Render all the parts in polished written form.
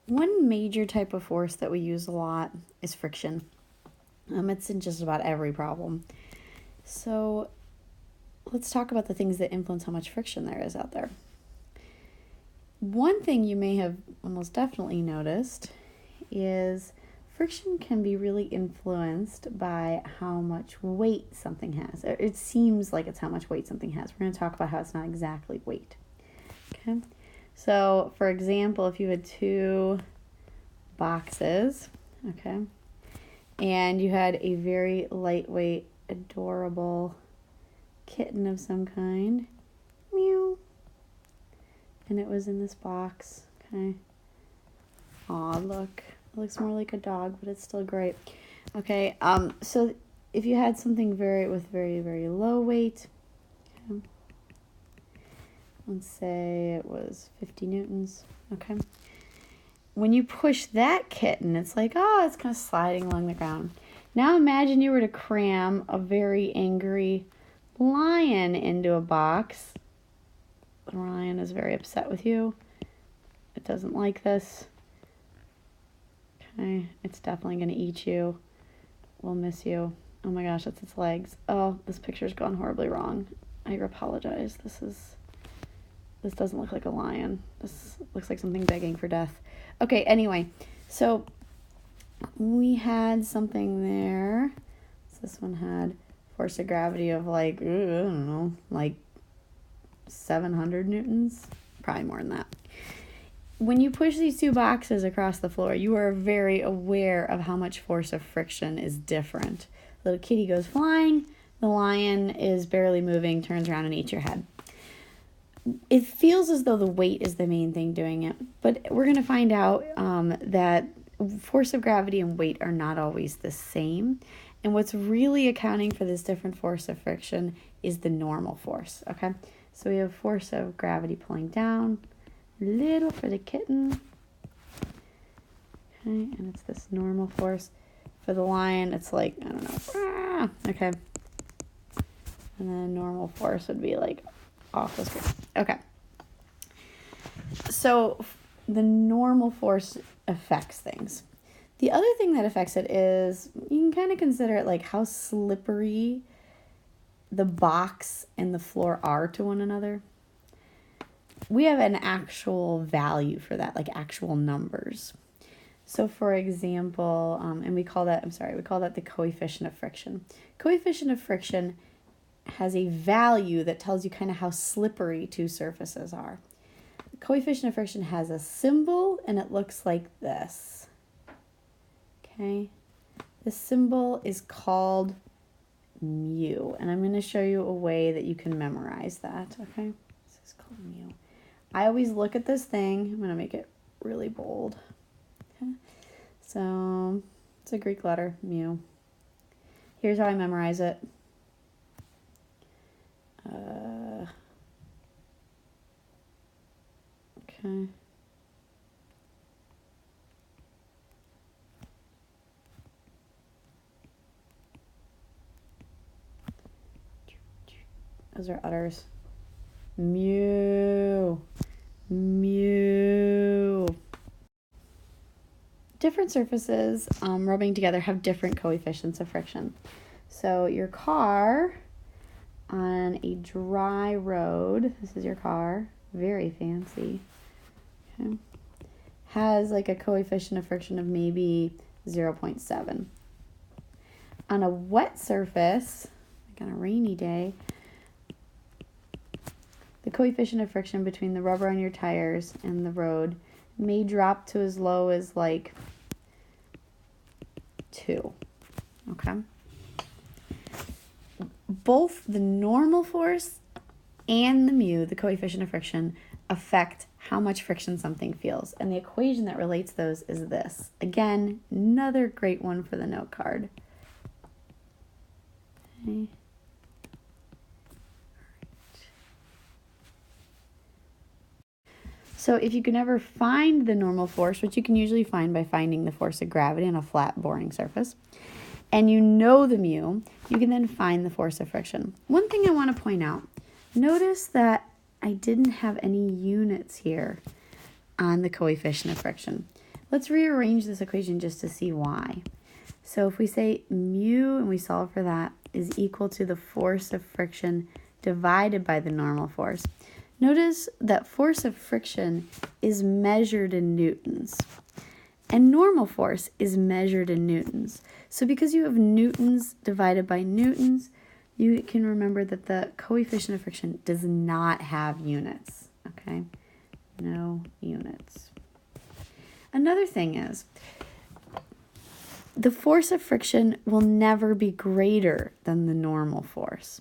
One major type of force that we use a lot is friction. It's in just about every problem. So let's talk about the things that influence how much friction there is out there. One thing you may have almost definitely noticed is friction can be really influenced by how much weight something has. It seems like it's how much weight something has. We're going to talk about how it's not exactly weight. Okay. So, for example, if you had two boxes, okay, and you had a very lightweight, adorable kitten of some kind, meow, and it was in this box, okay. Aw, look, it looks more like a dog, but it's still great. Okay, so if you had something with very, very low weight, okay, let's say it was 50 newtons, okay. When you push that kitten, it's like, oh, it's kind of sliding along the ground. Now imagine you were to cram a very angry lion into a box. The lion is very upset with you. It doesn't like this. Okay, it's definitely going to eat you. We'll miss you. Oh my gosh, that's its legs. Oh, this picture's gone horribly wrong. I apologize. This doesn't look like a lion. This looks like something begging for death. Okay, anyway, so we had something there. So this one had force of gravity of like, I don't know, like 700 newtons, probably more than that. When you push these two boxes across the floor, you are very aware of how much force of friction is different. Little kitty goes flying, the lion is barely moving, turns around and eats your head. It feels as though the weight is the main thing doing it, but we're going to find out that force of gravity and weight are not always the same. And what's really accounting for this different force of friction is the normal force, okay? So we have force of gravity pulling down, little for the kitten, okay, and it's this normal force. For the lion, it's like, I don't know, okay. And then normal force would be like off the screen. Okay. So the normal force affects things. The other thing that affects it is you can kind of consider it like how slippery the box and the floor are to one another. We have an actual value for that, like actual numbers. So for example, and we call that the coefficient of friction. Coefficient of friction has a value that tells you kind of how slippery two surfaces are. The coefficient of friction has a symbol and it looks like this. Okay, the symbol is called mu, and I'm going to show you a way that you can memorize that. Okay, this is called mu. I always look at this thing. I'm going to make it really bold. Okay, so it's a Greek letter, mu. Here's how I memorize it. Okay. Those are utters. Mu. Mu. Different surfaces rubbing together have different coefficients of friction. So your car on a dry road, this is your car, very fancy, okay, has like a coefficient of friction of maybe 0.7. On a wet surface, like on a rainy day, the coefficient of friction between the rubber on your tires and the road may drop to as low as like 2. Okay? Both the normal force and the mu, the coefficient of friction, affect how much friction something feels. And the equation that relates those is this. Again, another great one for the note card. Okay. So if you can ever find the normal force, which you can usually find by finding the force of gravity on a flat, boring surface, and you know the mu, you can then find the force of friction. One thing I want to point out, notice that I didn't have any units here on the coefficient of friction. Let's rearrange this equation just to see why. So if we say mu, and we solve for that, is equal to the force of friction divided by the normal force. Notice that force of friction is measured in newtons, and normal force is measured in newtons. So because you have newtons divided by newtons, you can remember that the coefficient of friction does not have units, okay? No units. Another thing is, the force of friction will never be greater than the normal force.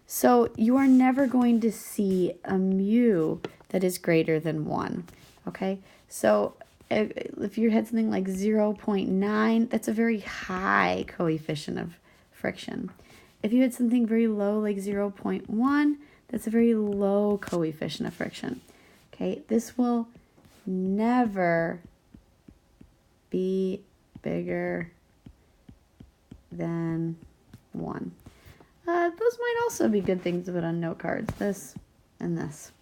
So you are never going to see a mu that is greater than 1, okay? So if you had something like 0.9, that's a very high coefficient of friction. If you had something very low like 0.1, that's a very low coefficient of friction, okay? This will never be bigger than 1. Those might also be good things to put on note cards, this and this.